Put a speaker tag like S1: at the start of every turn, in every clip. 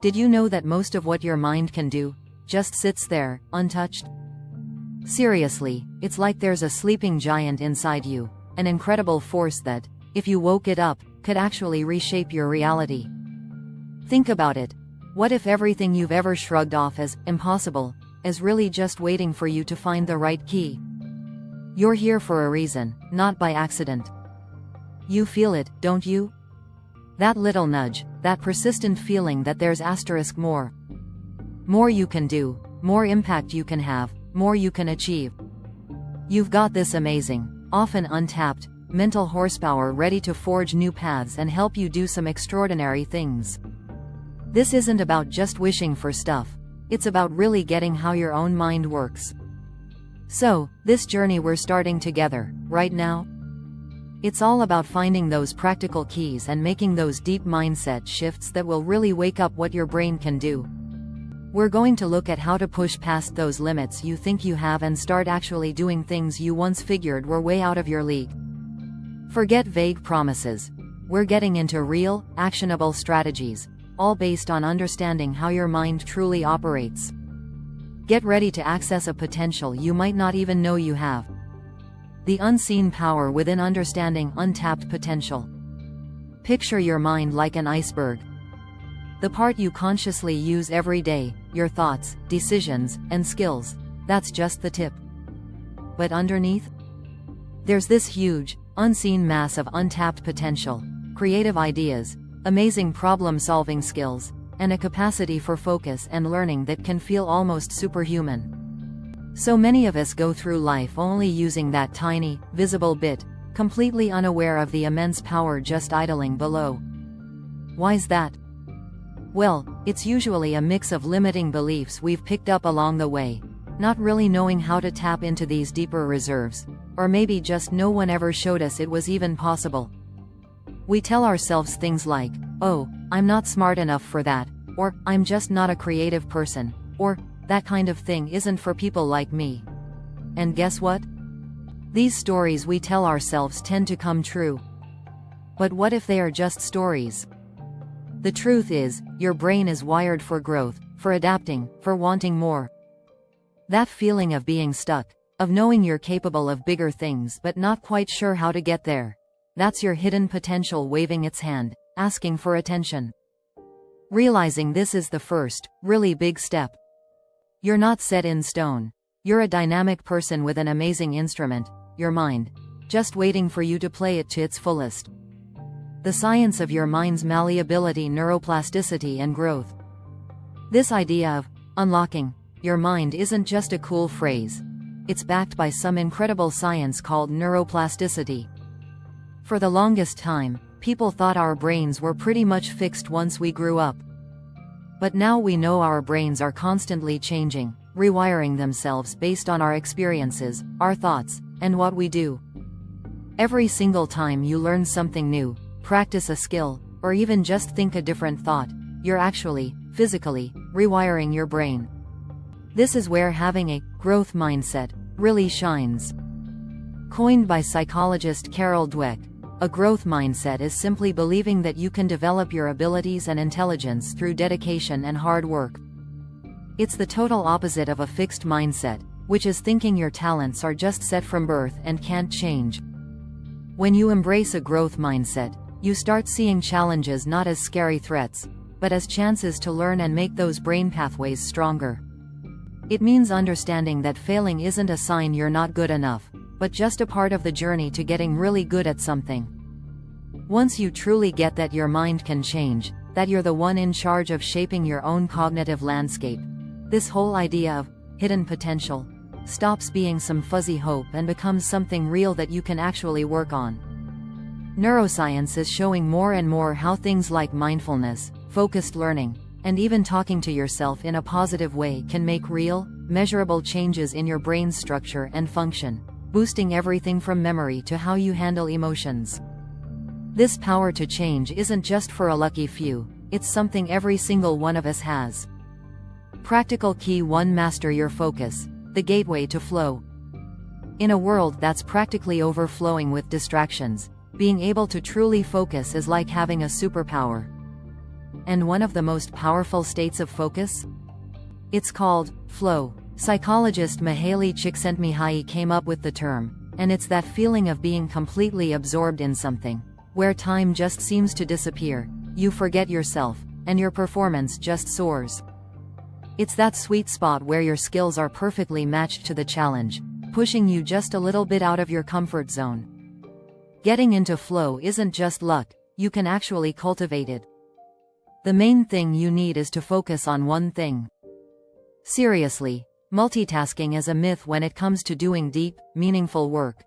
S1: Did you know that most of what your mind can do just sits there, untouched? Seriously, it's like there's a sleeping giant inside you, an incredible force that, if you woke it up, could actually reshape your reality. Think about it. What if everything you've ever shrugged off as impossible is really just waiting for you to find the right key? You're here for a reason, not by accident. You feel it, don't you? That little nudge, that persistent feeling that there's more. More you can do, more impact you can have, more you can achieve. You've got this amazing, often untapped, mental horsepower ready to forge new paths and help you do some extraordinary things. This isn't about just wishing for stuff. It's about really getting how your own mind works. So, this journey we're starting together, right now? It's all about finding those practical keys and making those deep mindset shifts that will really wake up what your brain can do. We're going to look at how to push past those limits you think you have and start actually doing things you once figured were way out of your league. Forget vague promises. We're getting into real, actionable strategies, all based on understanding how your mind truly operates. Get ready to access a potential you might not even know you have. The unseen power within understanding untapped potential. Picture your mind like an iceberg. The part you consciously use every day, your thoughts, decisions, and skills, that's just the tip. But underneath? There's this huge, unseen mass of untapped potential, creative ideas, amazing problem-solving skills, and a capacity for focus and learning that can feel almost superhuman. So many of us go through life only using that tiny, visible bit, completely unaware of the immense power just idling below. Why's that? Well, it's usually a mix of limiting beliefs we've picked up along the way, not really knowing how to tap into these deeper reserves, or maybe just no one ever showed us it was even possible. We tell ourselves things like, "Oh, I'm not smart enough for that," or "I'm just not a creative person," or "that kind of thing isn't for people like me." And guess what? These stories we tell ourselves tend to come true. But what if they are just stories? The truth is, your brain is wired for growth, for adapting, for wanting more. That feeling of being stuck, of knowing you're capable of bigger things but not quite sure how to get there, that's your hidden potential waving its hand, asking for attention. Realizing this is the first, really big step. You're not set in stone. You're a dynamic person with an amazing instrument, your mind, just waiting for you to play it to its fullest. The science of your mind's malleability, neuroplasticity, and growth. This idea of unlocking your mind isn't just a cool phrase. It's backed by some incredible science called neuroplasticity. For the longest time, people thought our brains were pretty much fixed once we grew up. But now we know our brains are constantly changing, rewiring themselves based on our experiences, our thoughts, and what we do. Every single time you learn something new, practice a skill, or even just think a different thought, you're actually, physically, rewiring your brain. This is where having a growth mindset really shines. Coined by psychologist Carol Dweck, a growth mindset is simply believing that you can develop your abilities and intelligence through dedication and hard work. It's the total opposite of a fixed mindset, which is thinking your talents are just set from birth and can't change. When you embrace a growth mindset, you start seeing challenges not as scary threats, but as chances to learn and make those brain pathways stronger. It means understanding that failing isn't a sign you're not good enough, but just a part of the journey to getting really good at something. Once you truly get that your mind can change, that you're the one in charge of shaping your own cognitive landscape, this whole idea of hidden potential stops being some fuzzy hope and becomes something real that you can actually work on. Neuroscience is showing more and more how things like mindfulness, focused learning, and even talking to yourself in a positive way can make real, measurable changes in your brain's structure and function, boosting everything from memory to how you handle emotions. This power to change isn't just for a lucky few, it's something every single one of us has. Practical key 1: Master your focus, the gateway to flow. In a world that's practically overflowing with distractions, being able to truly focus is like having a superpower. and one of the most powerful states of focus? It's called flow. Psychologist Mihaly Csikszentmihalyi came up with the term, and it's that feeling of being completely absorbed in something, where time just seems to disappear, you forget yourself, and your performance just soars. It's that sweet spot where your skills are perfectly matched to the challenge, pushing you just a little bit out of your comfort zone. Getting into flow isn't just luck, you can actually cultivate it. The main thing you need is to focus on one thing. Seriously, multitasking is a myth when it comes to doing deep, meaningful work.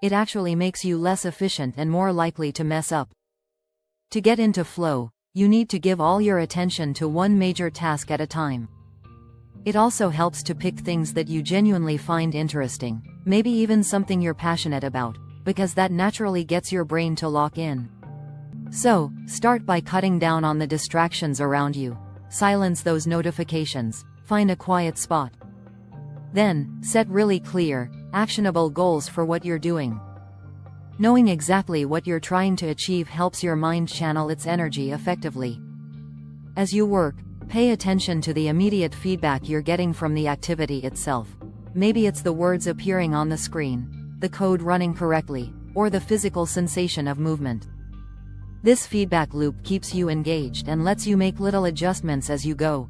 S1: It actually makes you less efficient and more likely to mess up. To get into flow, you need to give all your attention to one major task at a time. It also helps to pick things that you genuinely find interesting, maybe even something you're passionate about, because that naturally gets your brain to lock in. So, start by cutting down on the distractions around you. Silence those notifications, find a quiet spot. Then, set really clear, actionable goals for what you're doing. Knowing exactly what you're trying to achieve helps your mind channel its energy effectively. As you work, pay attention to the immediate feedback you're getting from the activity itself. Maybe it's the words appearing on the screen, the code running correctly, or the physical sensation of movement. This feedback loop keeps you engaged and lets you make little adjustments as you go.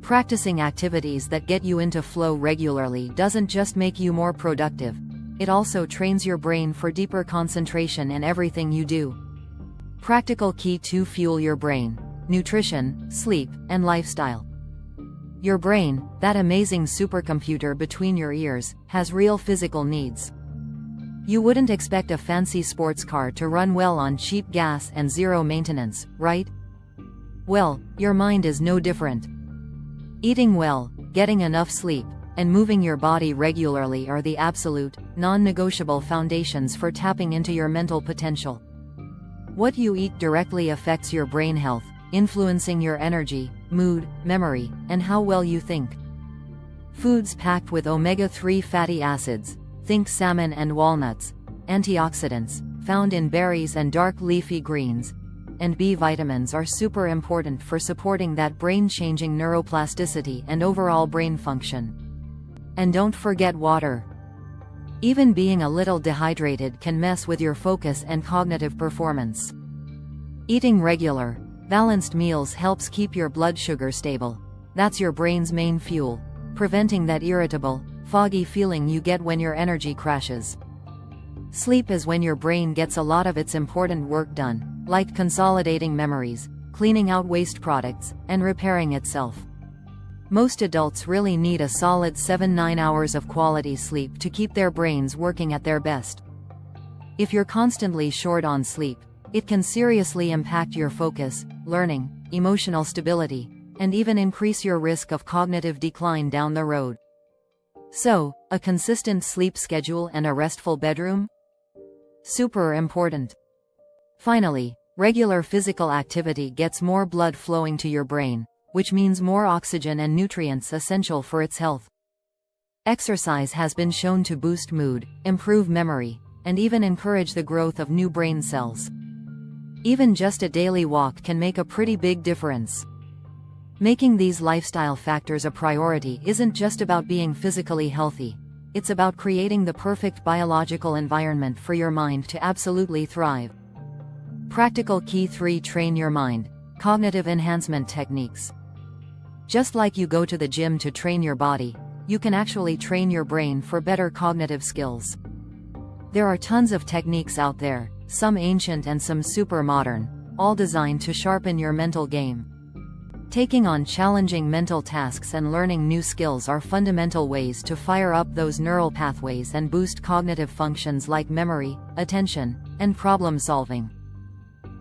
S1: Practicing activities that get you into flow regularly doesn't just make you more productive, it also trains your brain for deeper concentration in everything you do. Practical key to fuel your brain: nutrition, sleep, and lifestyle. Your brain, that amazing supercomputer between your ears, has real physical needs. You wouldn't expect a fancy sports car to run well on cheap gas and zero maintenance, right? Well, your mind is no different. Eating well, getting enough sleep, and moving your body regularly are the absolute, non-negotiable foundations for tapping into your mental potential. What you eat directly affects your brain health, influencing your energy, mood, memory, and how well you think. Foods packed with omega-3 fatty acids, think salmon and walnuts, antioxidants, found in berries and dark leafy greens, and B vitamins are super important for supporting that brain-changing neuroplasticity and overall brain function. And don't forget water. Even being a little dehydrated can mess with your focus and cognitive performance. Eating regular, balanced meals helps keep your blood sugar stable. That's your brain's main fuel, preventing that irritable, foggy feeling you get when your energy crashes. Sleep is when your brain gets a lot of its important work done, like consolidating memories, cleaning out waste products, and repairing itself. Most adults really need a solid 7-9 hours of quality sleep to keep their brains working at their best. If you're constantly short on sleep, it can seriously impact your focus, learning, emotional stability, and even increase your risk of cognitive decline down the road. So, a consistent sleep schedule and a restful bedroom? Super important. Finally, regular physical activity gets more blood flowing to your brain, which means more oxygen and nutrients essential for its health. Exercise has been shown to boost mood, improve memory, and even encourage the growth of new brain cells. Even just a daily walk can make a pretty big difference. Making these lifestyle factors a priority isn't just about being physically healthy, it's about creating the perfect biological environment for your mind to absolutely thrive. Practical key 3: train your mind. Cognitive enhancement techniques. Just like you go to the gym to train your body, you can actually train your brain for better cognitive skills. There are tons of techniques out there, some ancient and some super modern, all designed to sharpen your mental game. Taking on challenging mental tasks and learning new skills are fundamental ways to fire up those neural pathways and boost cognitive functions like memory, attention, and problem solving.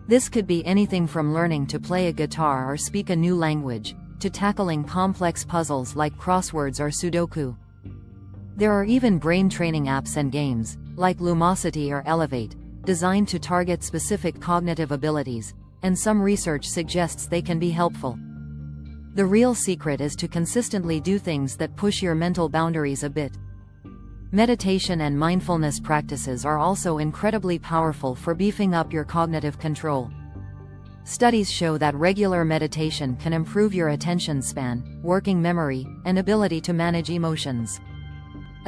S1: This could be anything from learning to play a guitar or speak a new language, to tackling complex puzzles like crosswords or Sudoku. There are even brain training apps and games, like Lumosity or Elevate, designed to target specific cognitive abilities, and some research suggests they can be helpful. The real secret is to consistently do things that push your mental boundaries a bit. Meditation and mindfulness practices are also incredibly powerful for beefing up your cognitive control. Studies show that regular meditation can improve your attention span, working memory, and ability to manage emotions.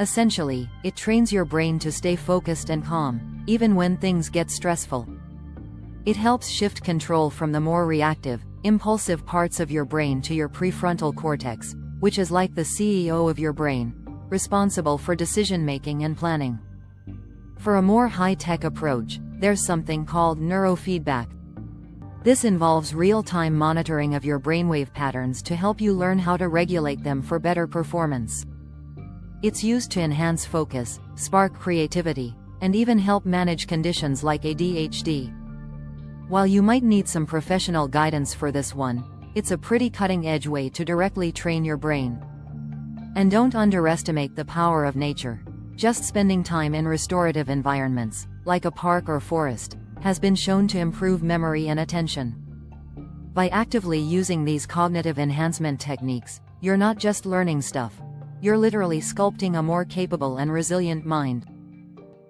S1: Essentially, it trains your brain to stay focused and calm, even when things get stressful. It helps shift control from the more reactive, impulsive parts of your brain to your prefrontal cortex, which is like the CEO of your brain, responsible for decision-making and planning. For a more high-tech approach, there's something called neurofeedback. This involves real-time monitoring of your brainwave patterns to help you learn how to regulate them for better performance. It's used to enhance focus, spark creativity, and even help manage conditions like ADHD. While you might need some professional guidance for this one, it's a pretty cutting-edge way to directly train your brain. And don't underestimate the power of nature. Just spending time in restorative environments, like a park or forest, has been shown to improve memory and attention. By actively using these cognitive enhancement techniques, you're not just learning stuff. You're literally sculpting a more capable and resilient mind.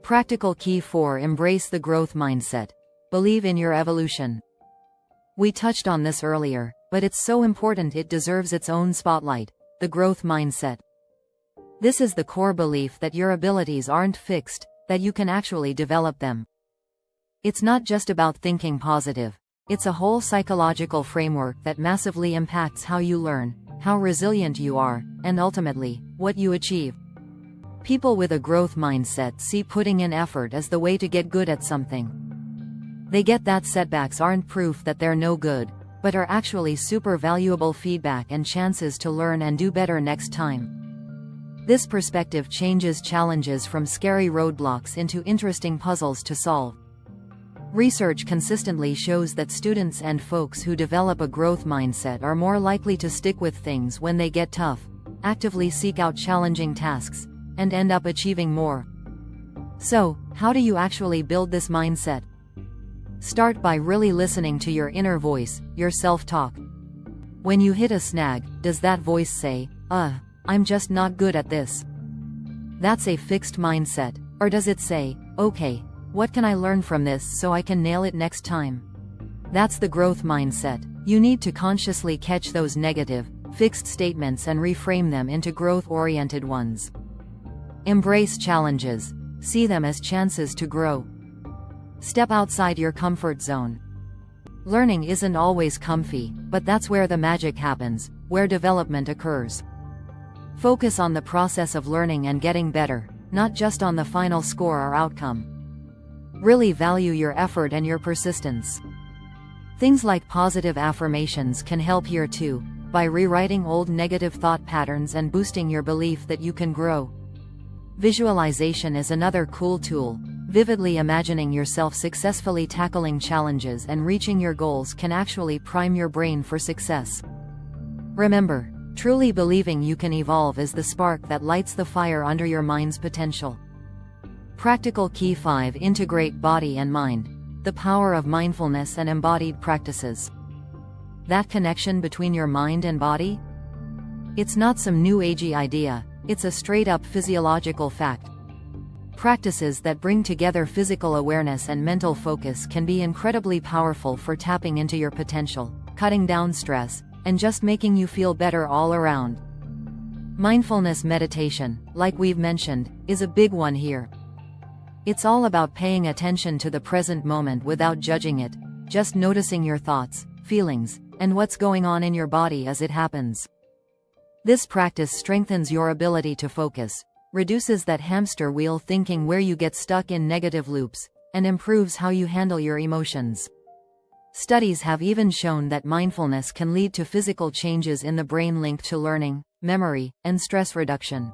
S1: Practical key 4: embrace the growth mindset. Believe in your evolution. We touched on this earlier, but it's so important it deserves its own spotlight: the growth mindset. This is the core belief that your abilities aren't fixed, that you can actually develop them. It's not just about thinking positive. It's a whole psychological framework that massively impacts how you learn, how resilient you are, and ultimately, what you achieve. People with a growth mindset see putting in effort as the way to get good at something. They get that setbacks aren't proof that they're no good, but are actually super valuable feedback and chances to learn and do better next time. This perspective changes challenges from scary roadblocks into interesting puzzles to solve. Research consistently shows that students and folks who develop a growth mindset are more likely to stick with things when they get tough, actively seek out challenging tasks, and end up achieving more. So, how do you actually build this mindset? Start by really listening to your inner voice, your self-talk. When you hit a snag, does that voice say, I'm just not good at this? That's a fixed mindset. Or does it say, okay, what can I learn from this so I can nail it next time? That's the growth mindset. You need to consciously catch those negative, fixed statements and reframe them into growth-oriented ones. Embrace challenges. See them as chances to grow. Step outside your comfort zone. Learning isn't always comfy, but that's where the magic happens, where development occurs. Focus on the process of learning and getting better, not just on the final score or outcome. Really value your effort and your persistence. Things like positive affirmations can help here too, by rewriting old negative thought patterns and boosting your belief that you can grow. Visualization is another cool tool. Vividly imagining yourself successfully tackling challenges and reaching your goals can actually prime your brain for success. Remember, truly believing you can evolve is the spark that lights the fire under your mind's potential. Practical key 5: integrate body and mind. The power of mindfulness and embodied practices. That connection between your mind and body? It's not some new agey idea, it's a straight-up physiological fact. Practices that bring together physical awareness and mental focus can be incredibly powerful for tapping into your potential, cutting down stress, and just making you feel better all around. Mindfulness meditation, like we've mentioned, is a big one here. It's all about paying attention to the present moment without judging it, just noticing your thoughts, feelings, and what's going on in your body as it happens. This practice strengthens your ability to focus, reduces that hamster wheel thinking where you get stuck in negative loops, and improves how you handle your emotions. Studies have even shown that mindfulness can lead to physical changes in the brain linked to learning, memory, and stress reduction.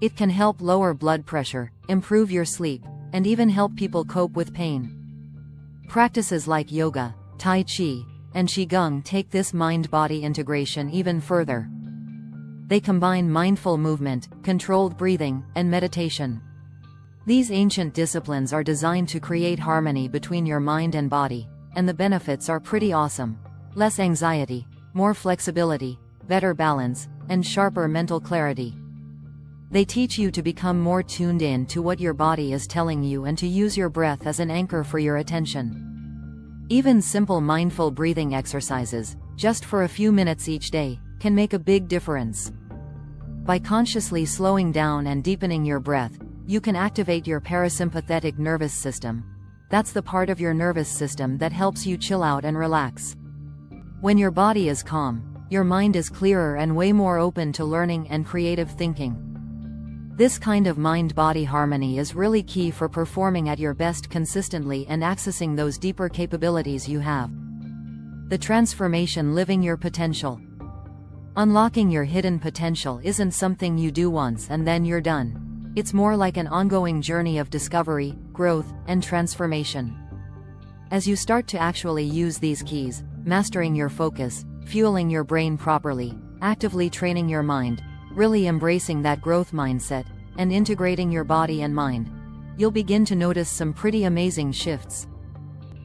S1: It can help lower blood pressure, improve your sleep, and even help people cope with pain. Practices like yoga, tai chi, and qigong take this mind-body integration even further. They combine mindful movement, controlled breathing, and meditation. These ancient disciplines are designed to create harmony between your mind and body, and the benefits are pretty awesome. Less anxiety, more flexibility, better balance, and sharper mental clarity. They teach you to become more tuned in to what your body is telling you and to use your breath as an anchor for your attention. Even simple mindful breathing exercises, just for a few minutes each day, can make a big difference. By consciously slowing down and deepening your breath, you can activate your parasympathetic nervous system. That's the part of your nervous system that helps you chill out and relax. When your body is calm, your mind is clearer and way more open to learning and creative thinking. This kind of mind-body harmony is really key for performing at your best consistently and accessing those deeper capabilities you have. The transformation: living your potential. Unlocking your hidden potential isn't something you do once and then you're done. It's more like an ongoing journey of discovery, growth, and transformation. As you start to actually use these keys, mastering your focus, fueling your brain properly, actively training your mind, really embracing that growth mindset, and integrating your body and mind, you'll begin to notice some pretty amazing shifts.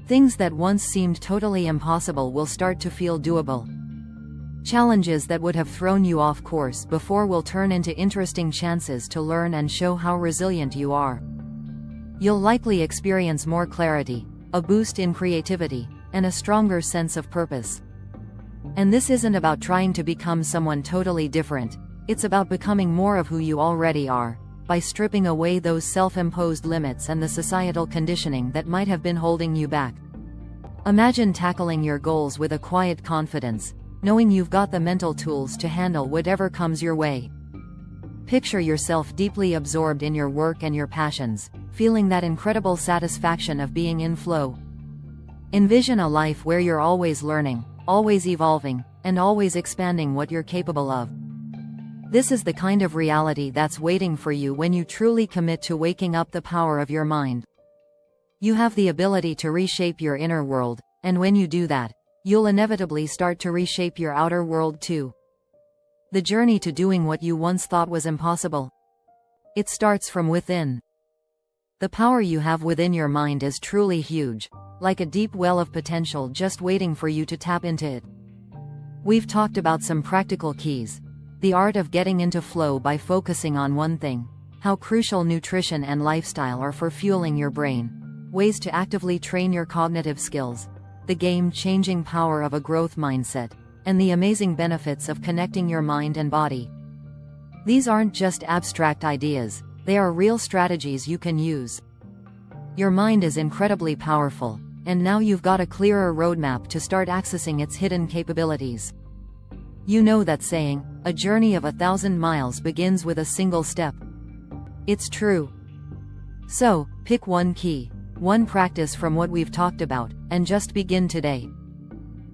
S1: Things that once seemed totally impossible will start to feel doable. Challenges that would have thrown you off course before will turn into interesting chances to learn and show how resilient you are. You'll likely experience more clarity, a boost in creativity, and a stronger sense of purpose. And this isn't about trying to become someone totally different. It's about becoming more of who you already are, by stripping away those self-imposed limits and the societal conditioning that might have been holding you back. Imagine tackling your goals with a quiet confidence, knowing you've got the mental tools to handle whatever comes your way. Picture yourself deeply absorbed in your work and your passions, feeling that incredible satisfaction of being in flow. Envision a life where you're always learning, always evolving, and always expanding what you're capable of. This is the kind of reality that's waiting for you when you truly commit to waking up the power of your mind. You have the ability to reshape your inner world, and when you do that, you'll inevitably start to reshape your outer world too. The journey to doing what you once thought was impossible. It starts from within. The power you have within your mind is truly huge, like a deep well of potential just waiting for you to tap into it. We've talked about some practical keys. The art of getting into flow by focusing on one thing, how crucial nutrition and lifestyle are for fueling your brain, ways to actively train your cognitive skills, the game-changing power of a growth mindset, and the amazing benefits of connecting your mind and body. These aren't just abstract ideas, they are real strategies you can use. Your mind is incredibly powerful, and now you've got a clearer roadmap to start accessing its hidden capabilities. You know that saying, a journey of 1,000 miles begins with a single step. It's true. So, pick one key, one practice from what we've talked about, and just begin today.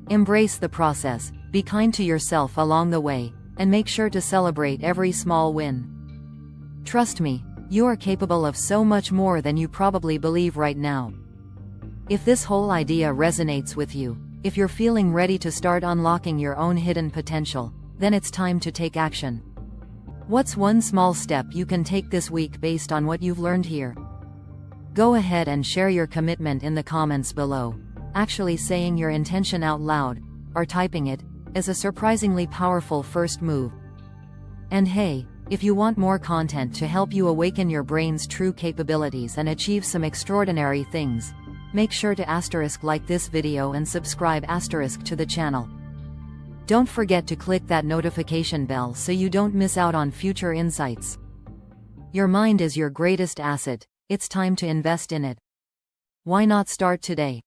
S1: Embrace the process, be kind to yourself along the way, and make sure to celebrate every small win. Trust me, you are capable of so much more than you probably believe right now. If this whole idea resonates with you, if you're feeling ready to start unlocking your own hidden potential, then it's time to take action. What's one small step you can take this week based on what you've learned here? Go ahead and share your commitment in the comments below. Actually saying your intention out loud, or typing it, is a surprisingly powerful first move. And hey, if you want more content to help you awaken your brain's true capabilities and achieve some extraordinary things, make sure to like this video and subscribe to the channel. Don't forget to click that notification bell so you don't miss out on future insights. Your mind is your greatest asset, it's time to invest in it. Why not start today?